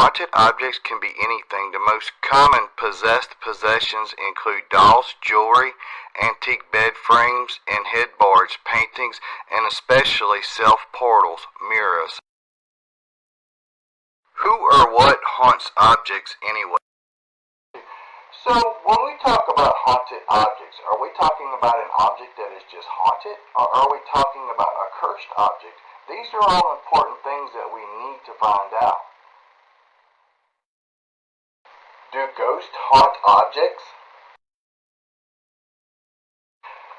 Haunted objects can be anything. The most common possessed possessions include dolls, jewelry, antique bed frames and headboards, paintings, and especially self-portals, mirrors. Who or what haunts objects anyway? So, when we talk about haunted objects, are we talking about an object that is just haunted, or are we talking about a cursed object? These are all important things that we need to find out. Do ghosts haunt objects?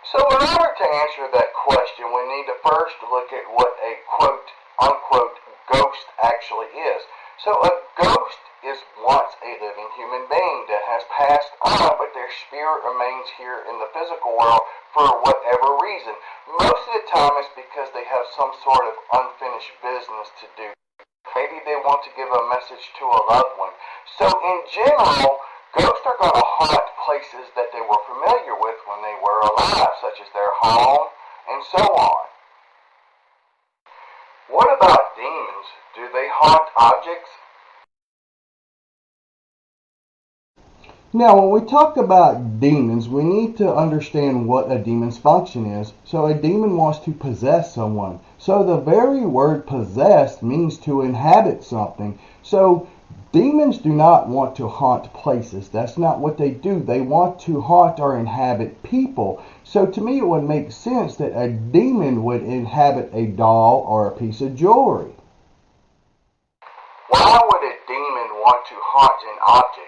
So in order to answer that question, we need to first look at what a quote-unquote ghost actually is. So a ghost is once a living human being that has passed on, but their spirit remains here in the physical world for whatever reason. Most of the time it's because they have some sort of unfinished business to do. Maybe they want to give a message to a loved one. So in general, ghosts are going to haunt places that they were familiar with when they were alive, such as their home and so on. What about demons? Do they haunt objects? Now, when we talk about demons, we need to understand what a demon's function is. So a demon wants to possess someone. So the very word possessed means to inhabit something. So demons do not want to haunt places. That's not what they do. They want to haunt or inhabit people. So to me, it would make sense that a demon would inhabit a doll or a piece of jewelry. Why would a demon want to haunt an object?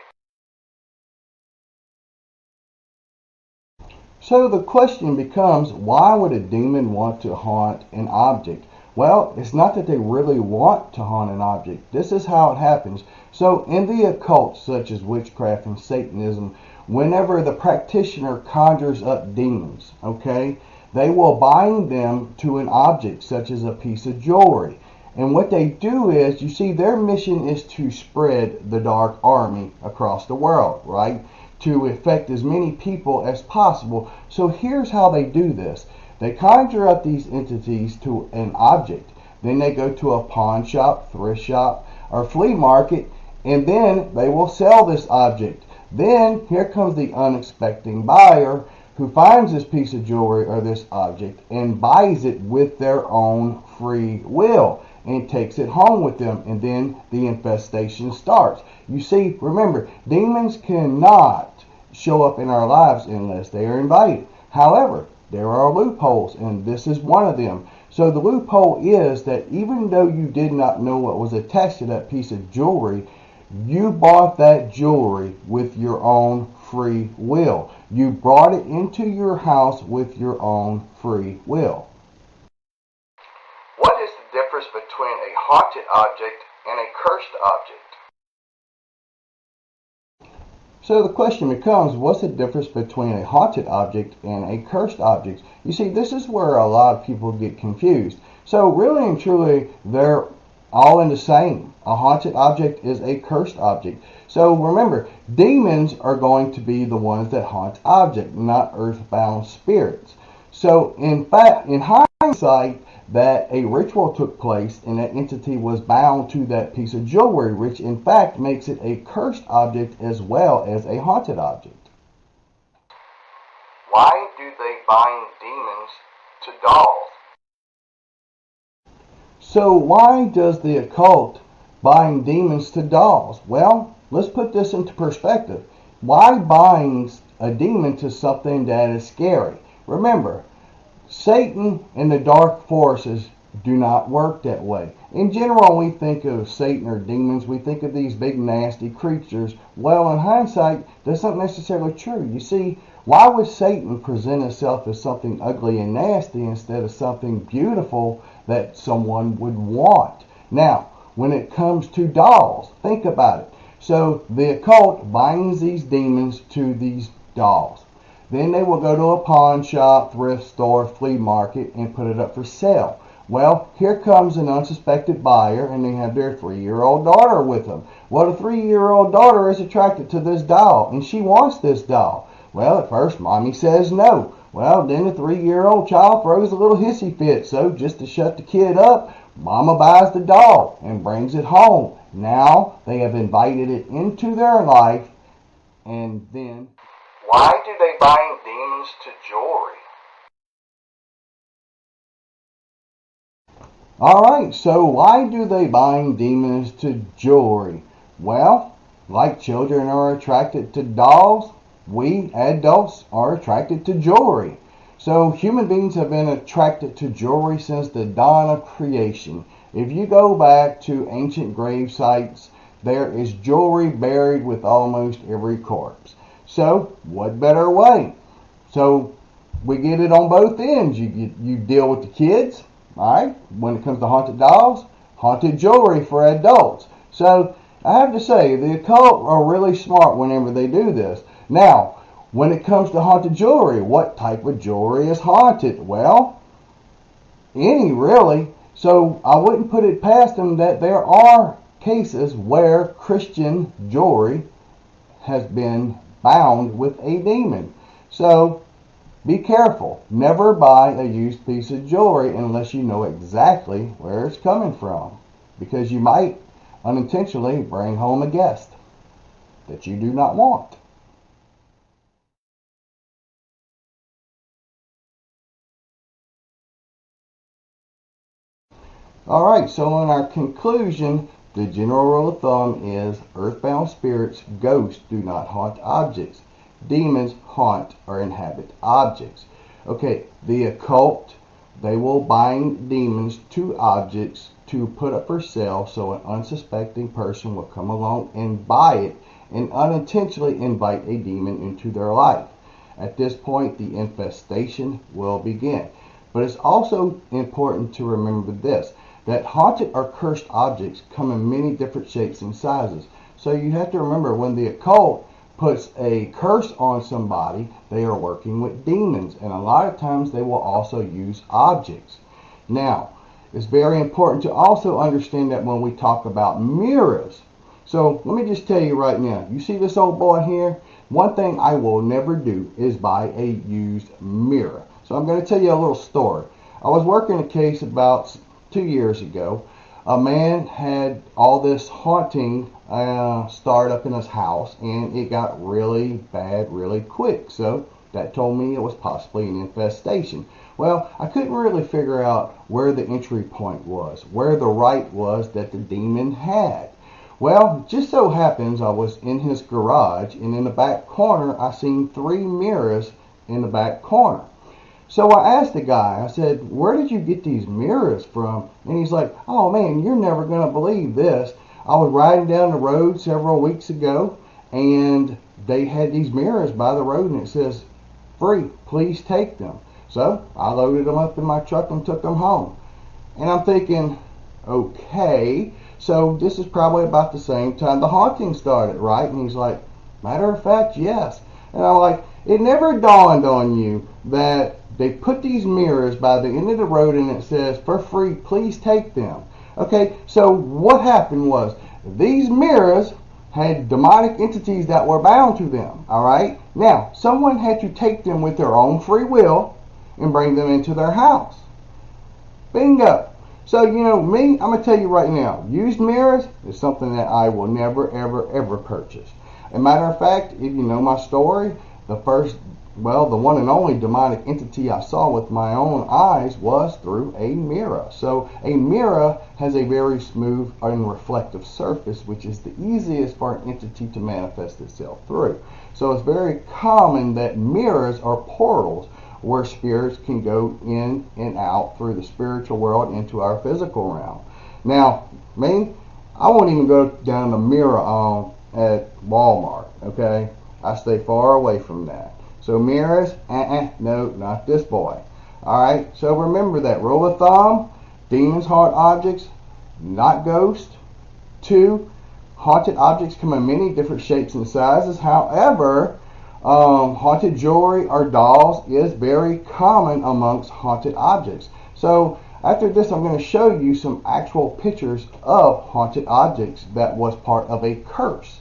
So the question becomes, why would a demon want to haunt an object? Well, it's not that they really want to haunt an object. This is how it happens. So in the occult, such as witchcraft and Satanism, whenever the practitioner conjures up demons, okay, they will bind them to an object, such as a piece of jewelry. And what they do is, you see, their mission is to spread the dark army across the world, right? To affect as many people as possible. So here's how they do this. They conjure up these entities to an object. Then they go to a pawn shop, thrift shop, or flea market, and then they will sell this object. Then here comes the unexpected buyer who finds this piece of jewelry or this object and buys it with their own free will and takes it home with them, and then the infestation starts. You see, remember, demons cannot show up in our lives unless they are invited. However, there are loopholes, and this is one of them. So the loophole is that even though you did not know what was attached to that piece of jewelry, you bought that jewelry with your own free will. You brought it into your house with your own free will. What is the difference between a haunted object and a cursed object? So the question becomes, what's the difference between a haunted object and a cursed object? You see, this is where a lot of people get confused. So really and truly, they're all in the same. A haunted object is a cursed object. So remember, demons are going to be the ones that haunt objects, not earthbound spirits. So in fact, in hindsight, that a ritual took place and that entity was bound to that piece of jewelry, which in fact makes it a cursed object as well as a haunted object. Why do they bind demons to dolls? So why does the occult bind demons to dolls? Well, let's put this into perspective. Why binds a demon to something that is scary? Remember, Satan and the dark forces do not work that way. In general, when we think of Satan or demons, we think of these big nasty creatures. Well, in hindsight, that's not necessarily true. You see, why would Satan present himself as something ugly and nasty instead of something beautiful that someone would want? Now, when it comes to dolls, think about it. So the occult binds these demons to these dolls. Then they will go to a pawn shop, thrift store, flea market, and put it up for sale. Well, here comes an unsuspected buyer, and they have their 3-year-old daughter with them. Well, the 3-year-old daughter is attracted to this doll, and she wants this doll. Well, at first, mommy says no. Well, then the 3-year-old child throws a little hissy fit, so just to shut the kid up, mama buys the doll and brings it home. Now they have invited it into their life, and then... Why do they bind demons to jewelry? Alright, so why do they bind demons to jewelry? Well, like children are attracted to dolls, we adults are attracted to jewelry. So human beings have been attracted to jewelry since the dawn of creation. If you go back to ancient grave sites, there is jewelry buried with almost every corpse. So what better way? So we get it on both ends. You deal with the kids, alright, when it comes to haunted dolls, haunted jewelry for adults. So I have to say, the occult are really smart whenever they do this. Now, when it comes to haunted jewelry, what type of jewelry is haunted? Well, any really. So I wouldn't put it past them that there are cases where Christian jewelry has been bound with a demon. So be careful. Never buy a used piece of jewelry unless you know exactly where it's coming from, because you might unintentionally bring home a guest that you do not want. Alright, so in our conclusion, the general rule of thumb is earthbound spirits, ghosts, do not haunt objects. Demons haunt or inhabit objects. Okay, the occult, they will bind demons to objects to put up for sale so an unsuspecting person will come along and buy it and unintentionally invite a demon into their life. At this point, the infestation will begin. But it's also important to remember this, that haunted or cursed objects come in many different shapes and sizes. So you have to remember, when the occult puts a curse on somebody, they are working with demons, and a lot of times they will also use objects. Now, it's very important to also understand that when we talk about mirrors, so let me just tell you right now, you see this old boy here? One thing I will never do is buy a used mirror. So I'm going to tell you a little story. I was working a case about 2 years ago. A man had all this haunting start up in his house, and it got really bad really quick. So that told me it was possibly an infestation. Well, I couldn't really figure out where the entry point was, where the right was that the demon had. Well, it just so happens I was in his garage, and in the back corner I seen 3 mirrors in the back corner. So I asked the guy, I said, where did you get these mirrors from? And he's like, oh man, you're never going to believe this. I was riding down the road several weeks ago, and they had these mirrors by the road, and it says, free, please take them. So I loaded them up in my truck and took them home. And I'm thinking, okay, so this is probably about the same time the haunting started, right? And he's like, matter of fact, yes. And I'm like, it never dawned on you that they put these mirrors by the end of the road and it says, for free, please take them. Okay, so what happened was, these mirrors had demonic entities that were bound to them, alright? Now, someone had to take them with their own free will and bring them into their house. Bingo. So, you know, me, I'm going to tell you right now, used mirrors is something that I will never, ever, ever purchase. As a matter of fact, if you know my story, the one and only demonic entity I saw with my own eyes was through a mirror. So a mirror has a very smooth and reflective surface, which is the easiest for an entity to manifest itself through. So it's very common that mirrors are portals where spirits can go in and out through the spiritual world into our physical realm. Now, me, I won't even go down the mirror at Walmart, okay? I stay far away from that. So mirrors, no, not this boy. Alright, so remember that rule of thumb: demons haunt objects, not ghosts. 2, haunted objects come in many different shapes and sizes. However, haunted jewelry or dolls is very common amongst haunted objects. So after this, I'm going to show you some actual pictures of haunted objects that was part of a curse.